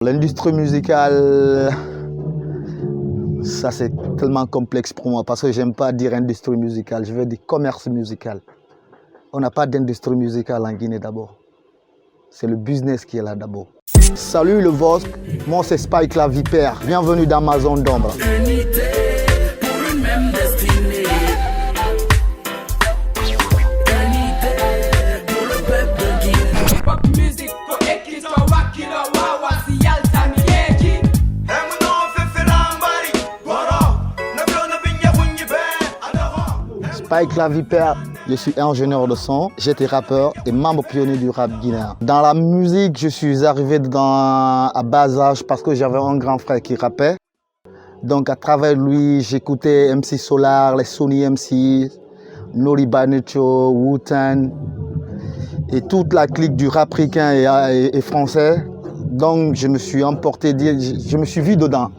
L'industrie musicale, ça c'est tellement complexe pour moi parce que j'aime pas dire industrie musicale, je veux dire commerce musical. On n'a pas d'industrie musicale en Guinée d'abord. C'est le business qui est là d'abord. Salut le Vosc, moi c'est Spike la Vipère. Bienvenue dans ma zone d'ombre. Unité pour une même destinée. Unité pour le peuple de Guinée. Pop music ko ekito wakilo wawa si yalta miyeji. Spike la Vipère, je suis ingénieur de son, j'étais rappeur et membre pionnier du rap guinéen. Dans la musique, je suis arrivé à bas âge parce que j'avais un grand frère qui rappait. Donc à travers lui, j'écoutais MC Solar, les Sony MC, Nori Banecho, Wu-Tang et toute la clique du rap africain et français. Donc je me suis emporté, je me suis vu dedans.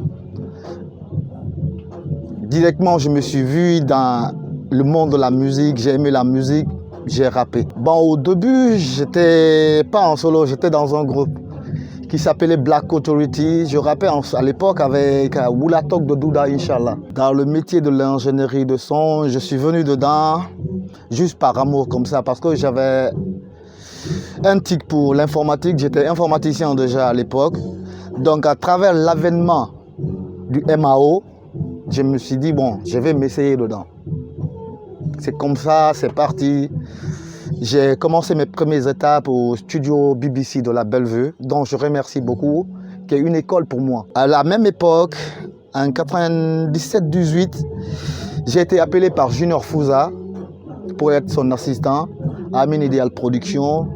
Directement, je me suis vu dans le monde de la musique, j'ai aimé la musique, j'ai rappé. Bon, au début, j'étais pas en solo, j'étais dans un groupe qui s'appelait Black Authority. Je rappais à l'époque avec Woulatok de Douda, Inch'Allah. Dans le métier de l'ingénierie de son, je suis venu dedans juste par amour comme ça, parce que j'avais un tic pour l'informatique. J'étais informaticien déjà à l'époque. Donc à travers l'avènement du MAO, je me suis dit, bon, je vais m'essayer dedans. C'est comme ça, c'est parti. J'ai commencé mes premières étapes au studio BBC de la Bellevue, dont je remercie beaucoup, qui est une école pour moi. À la même époque, en 97-18, j'ai été appelé par Junior Fouza pour être son assistant à Amin Ideal Production.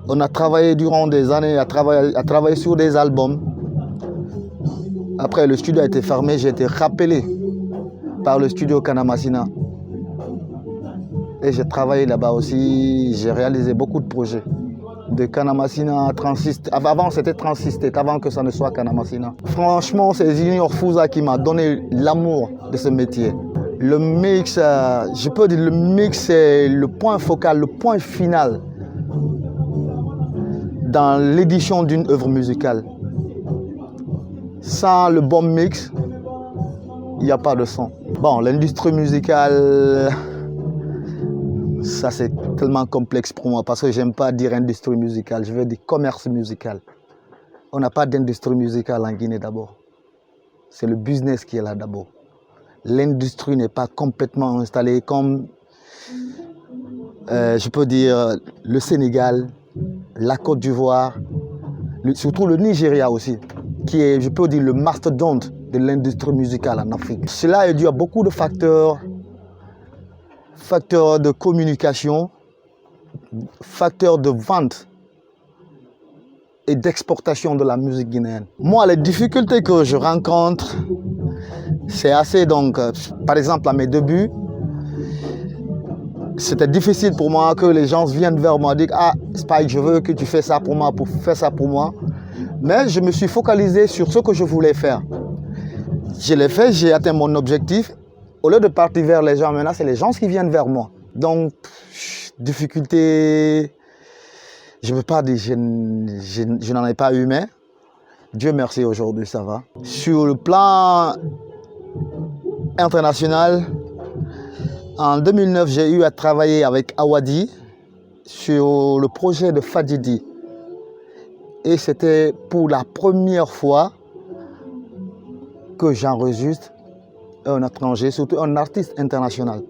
On a travaillé durant des années, à travailler sur des albums. Après, le studio a été fermé, j'ai été rappelé par le studio Kanamasina. Et j'ai travaillé là-bas aussi, j'ai réalisé beaucoup de projets. De Kanamasina, Transist. Avant c'était Transist, avant que ça ne soit Kanamasina. Franchement, c'est Junior Fouza qui m'a donné l'amour de ce métier. Le mix, je peux dire, le mix c'est le point focal, le point final dans l'édition d'une œuvre musicale. Sans le bon mix, il n'y a pas de son. Bon, l'industrie musicale, ça c'est tellement complexe pour moi parce que j'aime pas dire industrie musicale, je veux dire commerce musical. On n'a pas d'industrie musicale en Guinée d'abord. C'est le business qui est là d'abord. L'industrie n'est pas complètement installée comme, je peux dire, le Sénégal, la Côte d'Ivoire, surtout le Nigeria aussi, qui est, je peux dire, le mastodonte de l'industrie musicale en Afrique. Cela est dû à beaucoup de facteurs de communication, facteurs de vente et d'exportation de la musique guinéenne. Moi, les difficultés que je rencontre, c'est assez donc, par exemple à mes débuts, c'était difficile pour moi que les gens viennent vers moi et disent « Ah, Spike, je veux que tu fasses ça pour moi, fais ça pour moi ». Mais je me suis focalisé sur ce que je voulais faire. Je l'ai fait, j'ai atteint mon objectif. Au lieu de partir vers les gens, maintenant, c'est les gens qui viennent vers moi. Donc, difficulté, je ne veux pas dire, je n'en ai pas eu, mais Dieu merci, aujourd'hui, ça va. Sur le plan international, en 2009, j'ai eu à travailler avec Awadi sur le projet de Fadidi. Et c'était pour la première fois que j'enregistre un étranger, surtout un artiste international.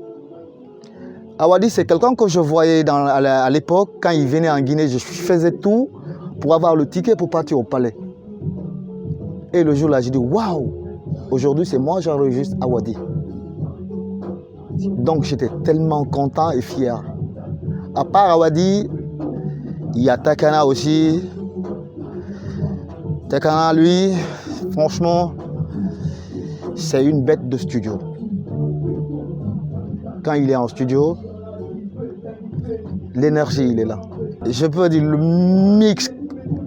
Awadi, c'est quelqu'un que je voyais à l'époque, quand il venait en Guinée, je faisais tout pour avoir le ticket pour partir au palais. Et le jour-là, j'ai dit, waouh, aujourd'hui c'est moi j'enregistre Awadi. Donc j'étais tellement content et fier. À part Awadi, il y a Takana aussi. Takana, lui, franchement, c'est une bête de studio. Quand il est en studio, l'énergie, il est là. Je peux dire, le mix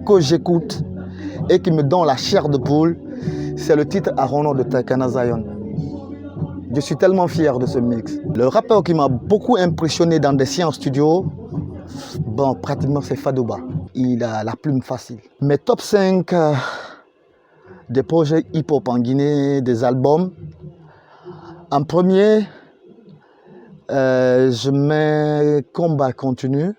que j'écoute et qui me donne la chair de poule, c'est le titre Arono de Takana Zion. Je suis tellement fier de ce mix. Le rappeur qui m'a beaucoup impressionné dans des séances studio, bon, pratiquement c'est Fadouba. Il a la plume facile. Mes top 5 des projets hip-hop en Guinée, des albums. En premier, je mets Combat Continu.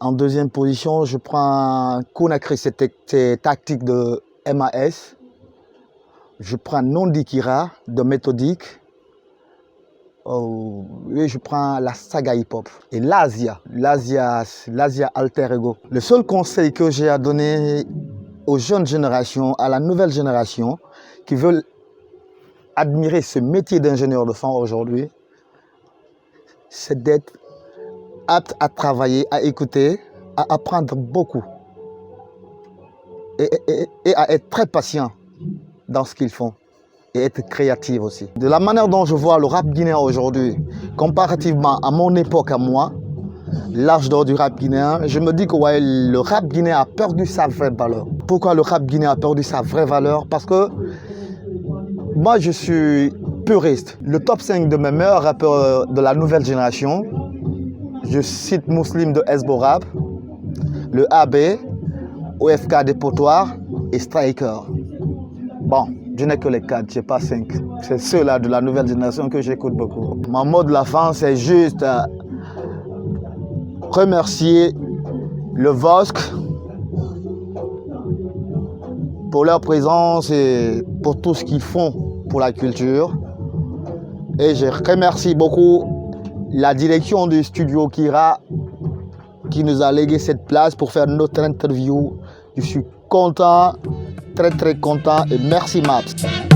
En deuxième position, je prends Conakry, c'était tactique de MAS. Je prends Nondikira de Méthodique. Et je prends la saga hip-hop. Et l'Asia Alter Ego. Le seul conseil que j'ai à donner aux jeunes générations, à la nouvelle génération, qui veulent admirer ce métier d'ingénieur de son aujourd'hui, c'est d'être apte à travailler, à écouter, à apprendre beaucoup et à être très patient dans ce qu'ils font et être créatif aussi. De la manière dont je vois le rap guinéen aujourd'hui, comparativement à mon époque à moi, l'âge d'or du rap guinéen, je me dis que ouais, le rap guinéen a perdu sa vraie valeur. Pourquoi le rap guinéen a perdu sa vraie valeur? Parce que moi je suis puriste. Le top 5 de mes meilleurs rappeurs de la nouvelle génération, je cite Muslim de Esbo Rap, le AB, OFK des Potoirs et Striker. Bon, je n'ai que les 4, je n'ai pas 5. C'est ceux-là de la nouvelle génération que j'écoute beaucoup. Mon mot de la fin, c'est juste remercier le VOSC pour leur présence et pour tout ce qu'ils font pour la culture. Et je remercie beaucoup la direction du studio Kira qui nous a légué cette place pour faire notre interview. Je suis content, très content et merci Maps.